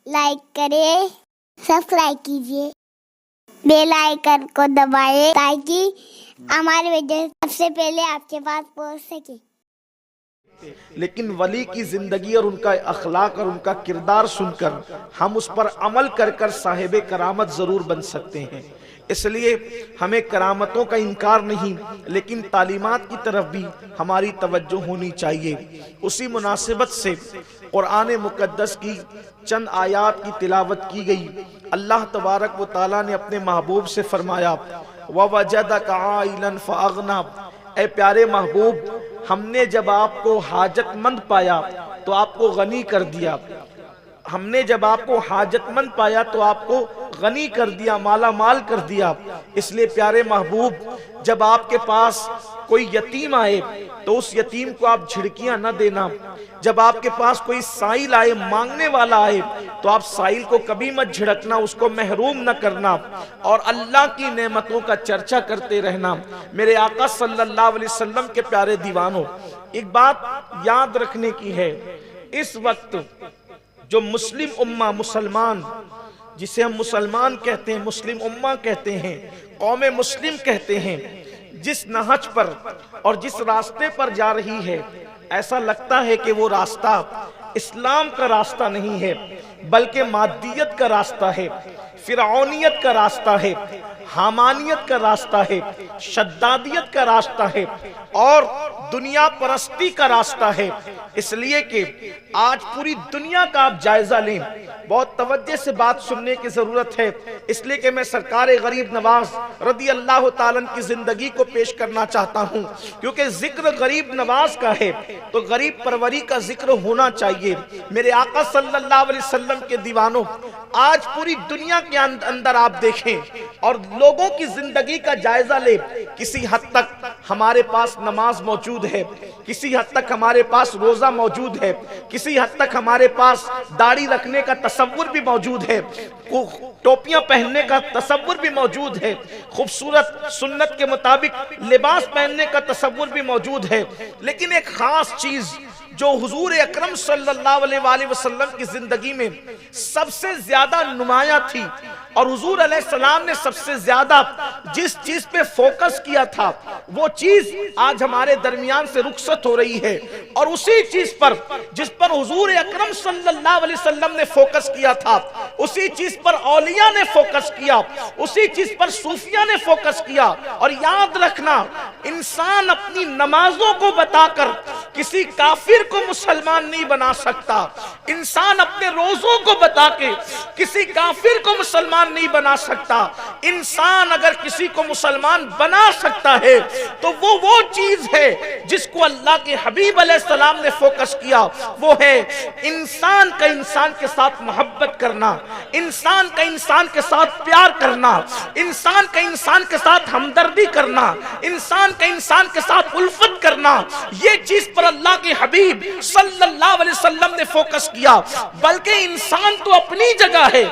Like کریں، subscribe کیجیے، bell icon کو دبائیں تاکہ ہماری ویڈیو سب سے پہلے آپ کے پاس پہنچ سکے۔ لیکن ولی کی زندگی اور ان کا اخلاق اور ان کا کردار سن کر ہم اس پر عمل کر کر صاحب کرامت ضرور بن سکتے ہیں۔ اس لیے ہمیں کرامتوں کا انکار نہیں، لیکن تعلیمات کی طرف بھی ہماری توجہ ہونی چاہیے۔ اسی مناسبت سے قرآن مقدس کی چند آیات کی تلاوت کی گئی۔ اللہ تبارک و تعالیٰ نے اپنے محبوب سے فرمایا وَوَجَدَكَ عَائِلًا فَأَغْنَى، اے پیارے محبوب، ہم نے جب آپ کو حاجت مند پایا تو آپ کو غنی کر دیا۔ ہم نے جب آپ کو حاجت مند پایا تو آپ کو غنی کر دیا، مالا مال کر دیا۔ اس لیے پیارے محبوب، جب آپ کے پاس کوئی یتیم آئے تو اس یتیم کو آپ جھڑکیاں نہ دینا۔ جب آپ کے پاس کوئی سائل آئے، مانگنے والا آئے، تو آپ سائل کو کبھی مت جھڑکنا، اس کو محروم نہ کرنا، اور اللہ کی نعمتوں کا چرچا کرتے رہنا۔ میرے آقا صلی اللہ علیہ وسلم کے پیارے دیوانوں، ایک بات یاد رکھنے کی ہے، اس وقت جو مسلم امہ، مسلمان جسے ہم مسلمان کہتے ہیں، مسلم امہ کہتے ہیں، قوم مسلم کہتے ہیں، جس نہج پر اور جس راستے پر جا رہی ہے، ایسا لگتا ہے کہ وہ راستہ اسلام کا راستہ نہیں ہے، بلکہ مادیت کا راستہ ہے، فرعونیت کا راستہ ہے، حامانیت کا راستہ ہے، شدادیت کا راستہ ہے، اور دنیا پرستی کا راستہ ہے۔ اس لیے کہ آج پوری دنیا کا آپ جائزہ لیں، بہت توجہ سے بات سننے کی ضرورت ہے، اس لیے کہ میں سرکار غریب نواز رضی اللہ تعالیٰ عنہ کی زندگی کو پیش کرنا چاہتا ہوں، کیونکہ ذکر غریب نواز کا ہے تو غریب پروری کا ذکر ہونا چاہیے۔ میرے آقا صلی اللہ علیہ وسلم کے دیوانوں، آج پوری دنیا کے اندر آپ دیکھیں اور لوگوں کی زندگی کا جائزہ لیں، کسی حد تک ہمارے پاس نماز موجود ہے، کسی حد تک ہمارے پاس روزہ موجود ہے، کسی حد تک ہمارے پاس داڑھی رکھنے کا تصور بھی موجود ہے، ٹوپیاں پہننے کا تصور بھی موجود ہے، خوبصورت سنت کے مطابق لباس پہننے کا تصور بھی موجود ہے، لیکن ایک خاص چیز جو حضور اکرم صلی اللہ علیہ وآلہ وسلم کی زندگی میں سب سے زیادہ نمایاں تھی، اور حضور علیہ السلام نے سب سے زیادہ جس چیز پہ فوکس کیا تھا، وہ چیز آج ہمارے درمیان سے رخصت ہو رہی ہے، اور اسی چیز پر جس پر حضور اکرم صلی اللہ علیہ وسلم نے فوکس کیا تھا، اسی چیز پر اولیاء نے فوکس کیا، اسی چیز پر صوفیاء نے فوکس کیا۔ اور یاد رکھنا، انسان اپنی نمازوں کو بتا کر کسی کافر کو مسلمان نہیں بنا سکتا، انسان اپنے روزوں کو بتا کے کسی کافر کو مسلمان نہیں بنا سکتا۔ انسان اگر کسی کو مسلمان بنا سکتا ہے تو وہ چیز ہے جس کو اللہ کے حبیب علیہ السلام نے فوکس کیا، وہ ہے انسان کا انسان کے ساتھ محبت کرنا، انسان کا انسان کے ساتھ پیار کرنا، انسان کا انسان کے ساتھ ہمدردی کرنا، انسان کا انسان کے ساتھ الفت کرنا۔ یہ چیز پر اللہ کے حبیب صلی اللہ علیہ وسلم نے فوکس کیا۔ بلکہ انسان تو اپنی جگہ ہے،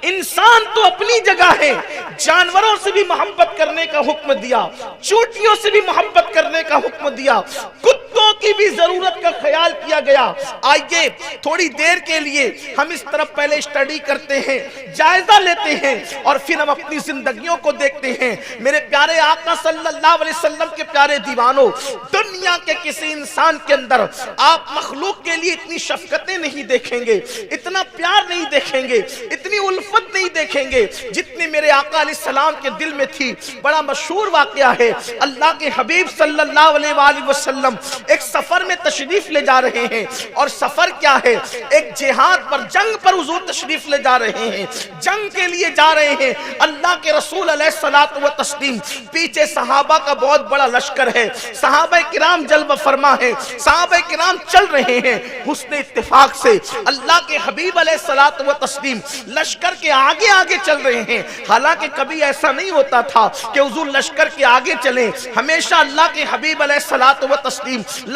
انسان تو اپنی جگہ ہے، جانوروں سے بھی محبت کرنے کا حکم دیا، چوٹیوں سے بھی محبت کرنے کا حکم دیا، کتوں کی بھی ضرورت کا خیال کیا گیا۔ آئیے تھوڑی دیر کے لیے ہم اس طرف پہلے اسٹڈی کرتے ہیں، جائزہ لیتے ہیں، اور پھر ہم اپنی زندگیوں کو دیکھتے ہیں۔ میرے پیارے آقا صلی اللہ علیہ وسلم کے پیارے دیوانوں، دنیا کے کسی انسان کے اندر آپ مخلوق کے لیے اتنی شفقتیں نہیں دیکھیں گے، اتنا پیار نہیں دیکھیں گے، اتنی الفت نہیں دیکھیں گے جتنی میرے آقا علیہ السلام کے دل میں تھی۔ بڑا مشہور واقعہ ہے، اللہ کے حبیب صلی اللہ علیہ وآلہ وسلم ایک سفر میں تشریف لے جا رہے ہیں، اور سفر کیا ہے؟ ایک جہاد پر، جنگ پر حضور تشریف لے جا رہے ہیں، جنگ کے لیے جا رہے ہیں۔ اللہ کے رسول علیہ الصلوۃ والتسلیم، پیچھے صحابہ کا بہت بڑا لشکر ہے، صحابہ کرام جلوہ فرما ہے، صحابہ کرام چل رہے ہیں۔ حسن اتفاق سے اللہ کے حبیب علیہ الصلوۃ والتسلیم لشکر کے آگے آگے چل رہے ہیں۔ حالانکہ کبھی ایسا نہیں ہوتا تھا کہ حضور لشکر کے آگے چلیں، ہمیشہ اللہ کے حبیب علیہ الصلوۃ والتسلیم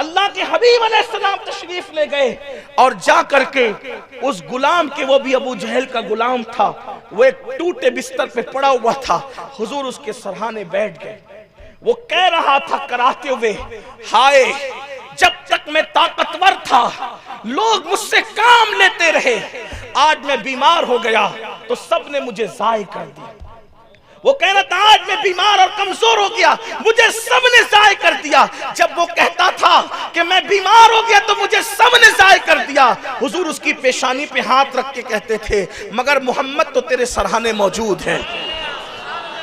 اللہ کے حبیب علیہ السلام تشریف لے گئے اور جا کر کے اس غلام کے، وہ بھی ابو جہل کا غلام تھا، وہ ایک ٹوٹے بستر پہ پڑا ہوا تھا، حضور اس کے سرہانے بیٹھ گئے۔ وہ کہہ رہا تھا کراتے ہوئے، ہائے جب تک میں طاقتور تھا لوگ مجھ سے کام لیتے رہے، آج میں بیمار ہو گیا تو سب نے مجھے ضائع کر دیا۔ وہ کہہ رہا تھا آج میں بیمار اور کمزور ہو گیا، مجھے سب نے ضائع کر دیا۔ جب وہ کہتا تھا کہ میں بیمار ہو گیا تو مجھے سب نے ضائع کر دیا، حضور اس کی پیشانی پہ ہاتھ رکھ کے کہتے تھے مگر محمد تو تیرے سرہانے موجود ہے،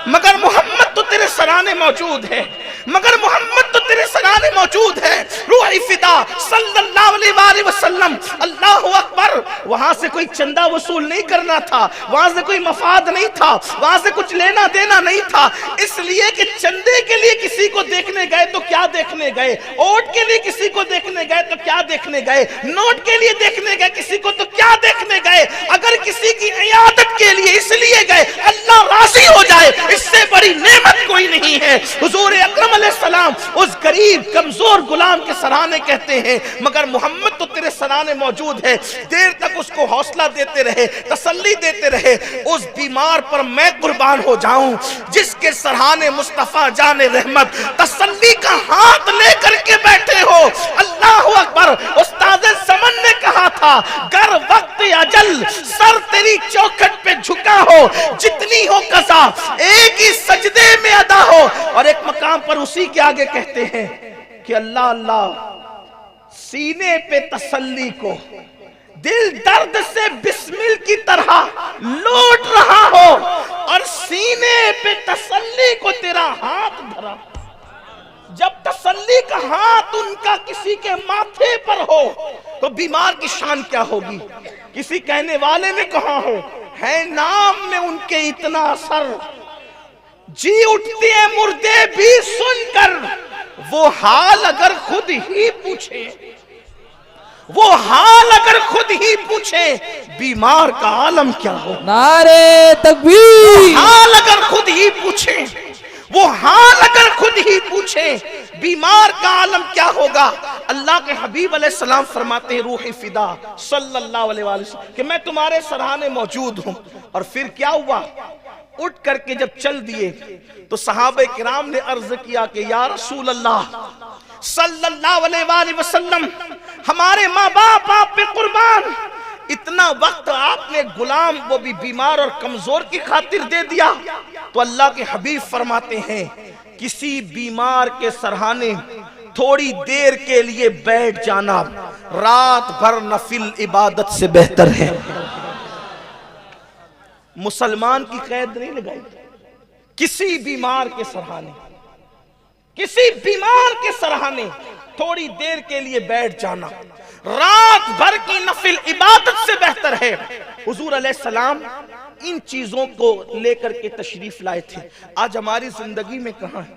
مگر محمد تو تیرے سرانے موجود ہے، مگر محمد تو تیرے سرانے موجود ہے۔ روحی فدا صلی اللہ علیہ وآلہ وسلم، اللہ اکبر۔ وہاں سے کوئی چندہ وصول نہیں کرنا تھا، وہاں سے کوئی مفاد نہیں تھا، وہاں سے کچھ لینا دینا نہیں تھا، اس لیے کہ چندے کے لیے کسی کو دیکھنے گئے تو کیا دیکھنے گئے، اوٹ کے لیے کسی کو دیکھنے گئے تو کیا دیکھنے گئے، نوٹ کے لیے دیکھنے گئے کسی کو تو کیا دیکھنے گئے، اگر کسی کی عیادت کے لیے اس لیے گئے اللہ راضی ہو جائے، اس سے بڑی نعمت کوئی نہیں ہے۔ حضور اکرم علیہ السلام اس غریب کمزور غلام کے سرانے کہتے ہیں مگر محمد تو تیرے سرانے موجود ہے۔ دیر تک اس کو حوصلہ دیتے رہے، تسلی دیتے رہے، اس بیمار پر میں قربان ہو جاؤں جس کے سرانے مصطفیٰ جان رحمت تسلی کا ہاتھ لے کر کے بیٹھے ہو۔ اللہ اکبر۔ استاد زمن نے کہا تھا گر وقت اجل سر تیری چوکھٹ پہ جھکا ہو، جتنی ہو قضا ایک ہی سجدے میں ادا ہو۔ اور ایک مقام پر اسی کے آگے کہتے ہیں کہ اللہ اللہ سینے پہ تسلی کو دل درد سے بسمل کی طرح لوٹ رہا ہو، اور سینے پہ تسلی کو تیرا ہاتھ دھرا۔ جب تسلی کا ہاتھ ان کا کسی کے ماتھے پر ہو تو بیمار کی شان کیا ہوگی؟ کسی کہنے والے نے کہا ہے نام میں ان کے اتنا اثر، جی اٹھتے ہیں مردے بھی سن کر، وہ حال اگر خود ہی پوچھے، وہ حال اگر خود ہی پوچھے بیمار کا عالم کیا ہو۔ نعرے تکبیر۔ حال اگر خود ہی پوچھے، وہ حال اگر خود ہی پوچھے بیمار کا عالم کیا ہوگا۔ اللہ کے حبیب علیہ السلام فرماتے ہیں روح فدا صلی اللہ علیہ وسلم کہ میں تمہارے سرانے موجود ہوں۔ اور پھر کیا ہوا؟ اٹھ کر کے جب چل دیے تو صحابہ کرام نے عرض کیا کہ یا رسول اللہ صلی اللہ علیہ وآلہ وسلم، ہمارے ماں باپ آپ پہ قربان، اتنا وقت آپ نے غلام وہ بھی بیمار اور کمزور کی خاطر دے دیا۔ تو اللہ کے حبیب فرماتے ہیں کسی بیمار کے سرہانے تھوڑی دیر کے لیے بیٹھ جانا رات بھر نفل عبادت سے بہتر ہے۔ مسلمان کی قید نہیں لگائی، کسی بیمار کے سرہانے، کسی بیمار کے سرہانے تھوڑی دیر کے لیے بیٹھ جانا رات بھر کی نفل عبادت سے بہتر ہے۔ حضور علیہ السلام ان چیزوں کو لے کر کے تشریف لائے تھے۔ آج ہماری زندگی میں کہاں ہے؟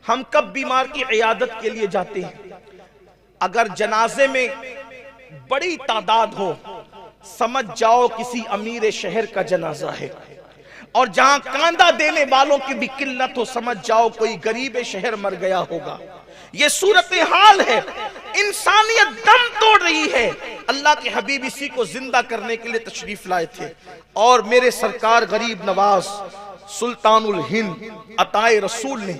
ہم کب بیمار کی عیادت کے لیے جاتے ہیں؟ اگر جنازے میں بڑی تعداد ہو، سمجھ جاؤ کسی امیر شہر کا جنازہ ہے، اور جہاں کاندھا دینے والوں کی بھی قلت ہو، سمجھ جاؤ کوئی غریب شہر مر گیا ہوگا۔ یہ صورتحال ہے، انسانیت دم توڑ رہی ہے۔ اللہ کے حبیب اسی کو زندہ کرنے کے لیے تشریف لائے تھے، اور میرے سرکار غریب نواز سلطان الہند عطائے رسول نے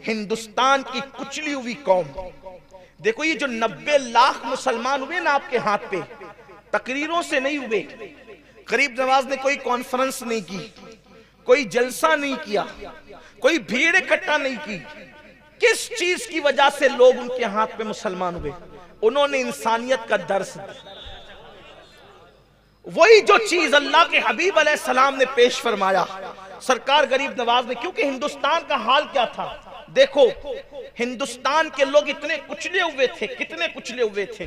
ہندوستان کی کچلی ہوئی قوم، دیکھو یہ جو 90 لاکھ مسلمان ہوئے نا آپ کے ہاتھ پہ، تقریروں سے نہیں ہوئے۔ غریب نواز نے کوئی کانفرنس نہیں کی، کوئی جلسہ نہیں کیا، کوئی بھیڑ اکٹھا نہیں کی۔ کس چیز کی وجہ سے لوگ ان کے ہاتھ پہ مسلمان ہوئے؟ انہوں نے انسانیت کا درس دیا۔ وہی جو چیز اللہ کے حبیب علیہ السلام نے پیش فرمایا سرکار غریب نواز نے، کیونکہ ہندوستان کا حال کیا تھا دیکھو، ہندوستان کے لوگ اتنے کچلے ہوئے تھے، کتنے کچلے ہوئے تھے۔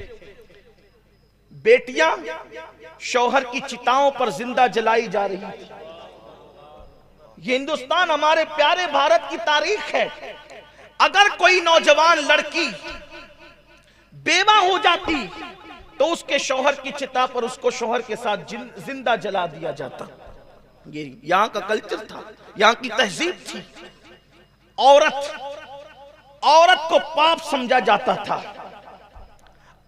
بیٹیاں شوہر کی چتاؤں پر زندہ جلائی جا رہی تھی۔ یہ ہندوستان ہمارے پیارے بھارت کی تاریخ ہے۔ اگر کوئی نوجوان لڑکی بیوہ ہو جاتی تو اس کے شوہر کی چتا پر اس کو شوہر کے ساتھ زندہ جلا دیا جاتا۔ یہ یہاں کا کلچر تھا، یہاں کی تہذیب تھی۔ عورت کو پاپ سمجھا جاتا تھا،